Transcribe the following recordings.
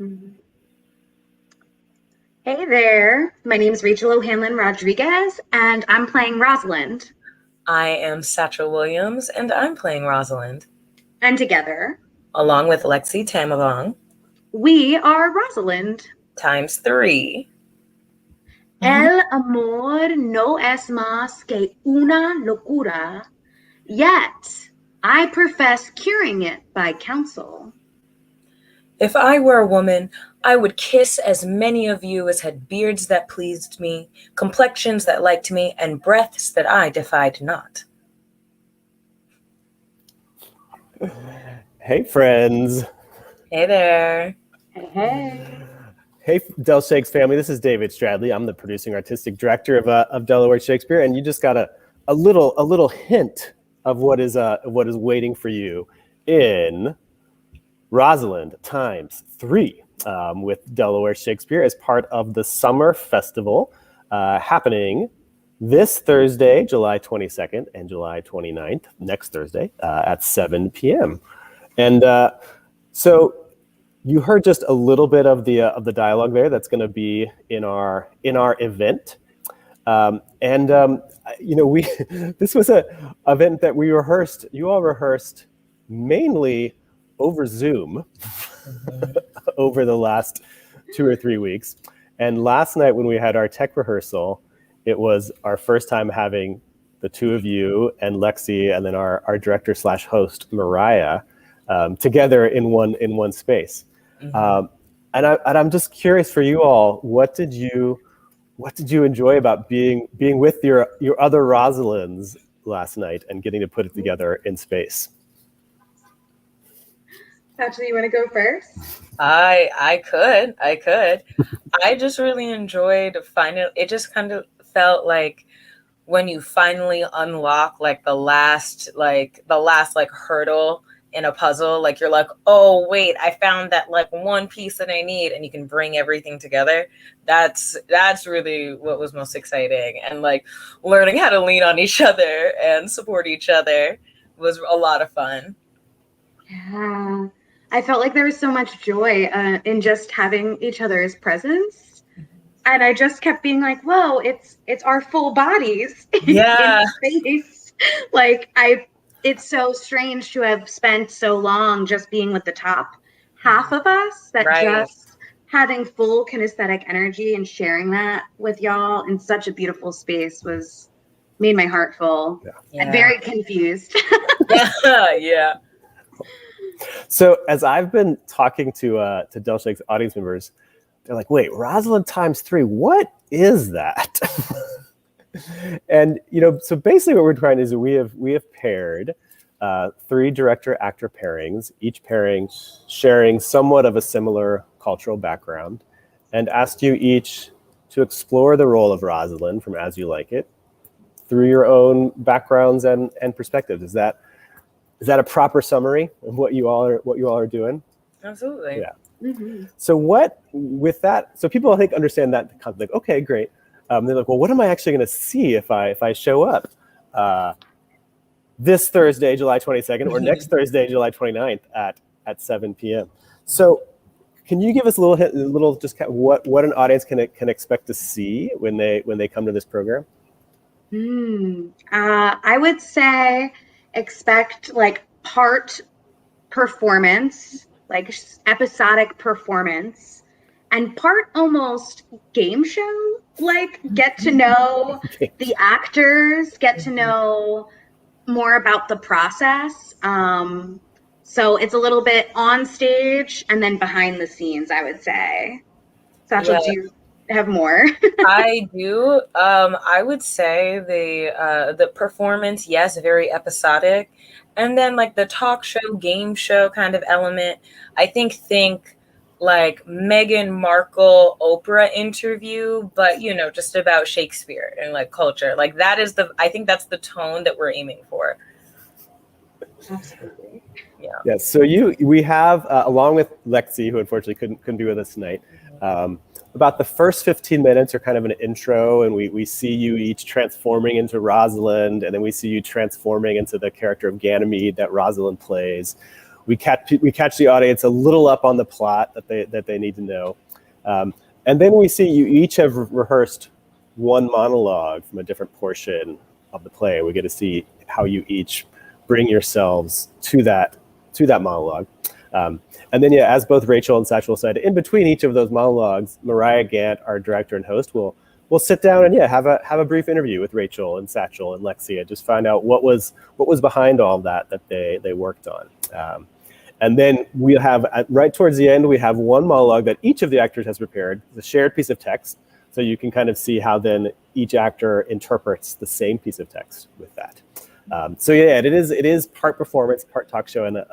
Mhm. Hey there, my name is Rachel O'Hanlon Rodriguez, and I'm playing Rosalind. I am Satchel Williams, and I'm playing Rosalind, And together, along with Lexi Tamavong, we are Rosalind. times three. El amor no es más que una locura, yet I profess curing it by counsel. If I were a woman, I would kiss as many of you as had beards that pleased me, complexions that liked me, and breaths that I defied not. Hey, friends. Hey there. Hey. Hey, Del Shakes family. This is David Stradley. I'm the producing artistic director of Delaware Shakespeare, and you just got a little hint of what is waiting for you in Rosalind times three with Delaware Shakespeare as part of the summer festival happening this Thursday, July 22nd and July 29th, next Thursday at 7 p.m. And so you heard just a little bit of the dialogue there. That's going to be in our event, we this was a event that we rehearsed. You all rehearsed mainly over Zoom over the last 2 or 3 weeks, and last night when we had our tech rehearsal, it was our first time having the two of you and Lexi, and then our director slash host Mariah together in one space. And I'm just curious for you all, what did you enjoy about being with your other Rosalinds last night and getting to put it together in space? Actually, you want to go first? I could. I just really enjoyed finding it. Just kind of felt like when you finally unlock the last hurdle in a puzzle, like you're like, oh wait, I found that one piece that I need, and you can bring everything together. That's really what was most exciting, and learning how to lean on each other and support each other was a lot of fun. Yeah. I felt like there was so much joy in just having each other's presence. And I just kept being like, whoa, it's our full bodies Yeah. in space. It's so strange to have spent so long just being with the top half of us, that Right. just having full kinesthetic energy and sharing that with y'all in such a beautiful space made my heart full. Yeah. And very confused. Yeah. So as I've been talking to Del Shake's audience members, they're like, wait, Rosalind times three, what is that? And so basically what we're trying to do is we have paired 3 director-actor pairings, each pairing sharing somewhat of a similar cultural background, and asked you each to explore the role of Rosalind from As You Like It through your own backgrounds and perspectives. Is that a proper summary of what you all are doing? Absolutely. Yeah. Mm-hmm. So with that, so people I think understand that concept, like, okay, great. They're like, well, what am I actually going to see if I show up this Thursday, July 22nd, or next Thursday, July 29th at 7 p.m. So can you give us a little just kind of what an audience can expect to see when they come to this program? I would say expect part performance, episodic performance, and part almost game show. Get to know the actors, get to know more about the process. So it's a little bit on stage and then behind the scenes, I would say. Satchel, do you have more? I do. I would say the performance, yes, very episodic, and then the talk show, game show kind of element. I think like Meghan Markle Oprah interview, but just about Shakespeare and culture. I think that's the tone that we're aiming for. Absolutely. Yeah. So we have along with Lexi, who unfortunately couldn't be with us tonight. About the first 15 minutes are kind of an intro, and we see you each transforming into Rosalind, and then we see you transforming into the character of Ganymede that Rosalind plays. we catch the audience a little up on the plot that they need to know. And then we see you each have rehearsed one monologue from a different portion of the play. We get to see how you each bring yourselves to that monologue. And then, yeah, as both Rachel and Satchel said, in between each of those monologues, Mariah Gant, our director and host, will sit down and have a brief interview with Rachel and Satchel and Lexia, just find out what was behind all that they worked on. And then we'll have, right towards the end, we have one monologue that each of the actors has prepared, the shared piece of text, so you can kind of see how then each actor interprets the same piece of text with that. So yeah, it is part performance, part talk show. And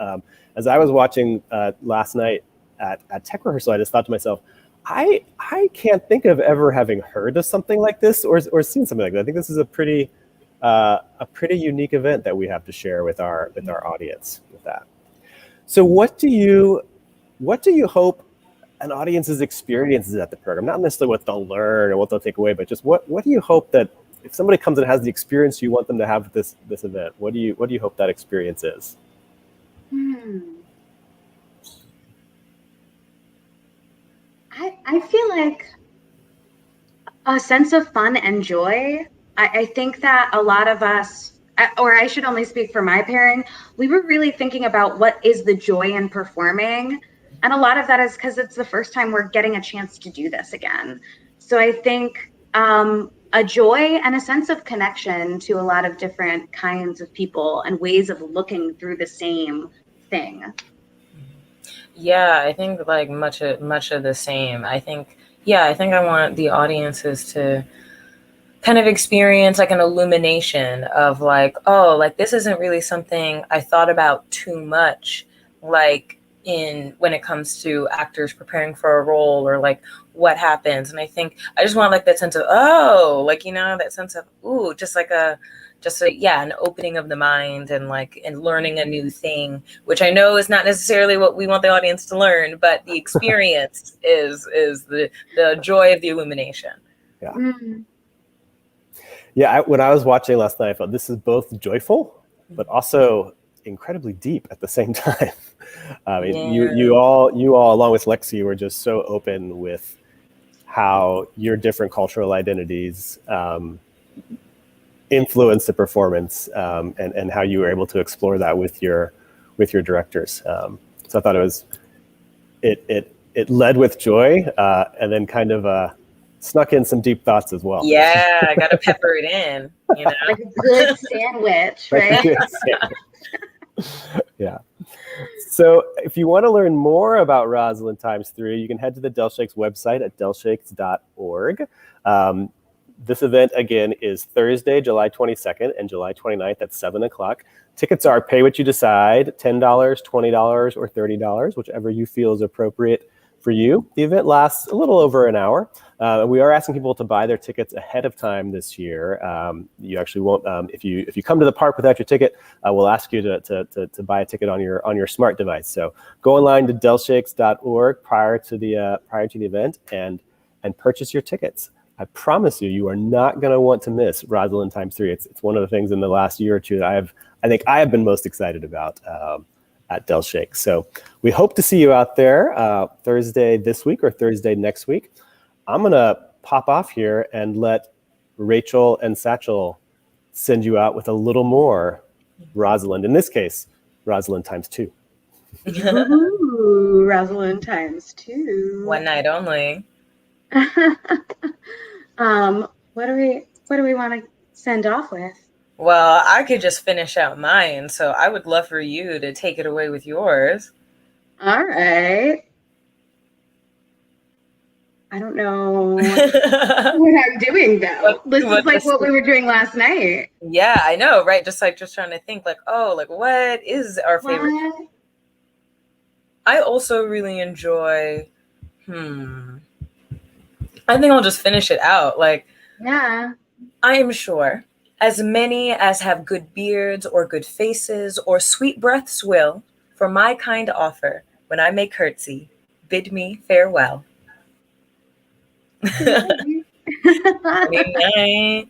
as I was watching last night at tech rehearsal, I just thought to myself, I can't think of ever having heard of something like this or seen something like that. I think this is a pretty unique event that we have to share with our audience with that. So what do you hope an audience's experiences at the program, not necessarily what they'll learn or what they'll take away, but just what do you hope that if somebody comes and has the experience you want them to have with this event, what do you hope that experience is? I feel like a sense of fun and joy. I think that a lot of us, or I should only speak for my pairing, we were really thinking about what is the joy in performing. And a lot of that is because it's the first time we're getting a chance to do this again. So I think a joy and a sense of connection to a lot of different kinds of people and ways of looking through the same thing. Yeah, I think like much of the same. I think I want the audiences to kind of experience like an illumination of like, oh, like this isn't really something I thought about too much, like when it comes to actors preparing for a role or like what happens. And I think I just want like that sense of, oh, like, that sense of, ooh, just an opening of the mind and learning a new thing, which I know is not necessarily what we want the audience to learn, but the experience is the joy of the illumination. Yeah. Mm-hmm. Yeah. When I was watching last night, I felt this is both joyful, but also incredibly deep at the same time. I mean, you all, along with Lexi, were just so open with how your different cultural identities influence the performance, and how you were able to explore that with your directors. So I thought it led with joy, and then kind of snuck in some deep thoughts as well. Yeah, I gotta pepper it in, like a good sandwich, right? Yeah. So if you want to learn more about Rosalind ×3, you can head to the Del Shakes website at delshakes.org. This event, again, is Thursday, July 22nd and July 29th at 7 o'clock. Tickets are pay what you decide, $10, $20, or $30, whichever you feel is appropriate for you. The event lasts a little over an hour. We are asking people to buy their tickets ahead of time this year. You actually won't, if you come to the park without your ticket, we'll ask you to buy a ticket on your smart device. So go online to delshakes.org prior to the event and purchase your tickets. I promise you are not going to want to miss Rosalind ×3. It's one of the things in the last year or two that I think I have been most excited about at Del Shakes. So we hope to see you out there Thursday this week or Thursday next week. I'm going to pop off here and let Rachel and Satchel send you out with a little more Rosalind. In this case, Rosalind ×2. Ooh, Rosalind ×2. One night only. What do we want to send off with? Well, I could just finish out mine, so I would love for you to take it away with yours. All right. I don't know what I'm doing though. This is like what we were doing last night. Yeah, I know, right? Just trying to think like, oh, like what is our favorite? I also really enjoy, I think I'll just finish it out. Yeah. I am sure as many as have good beards or good faces or sweet breaths will, for my kind offer, when I may curtsy, bid me farewell. Good night.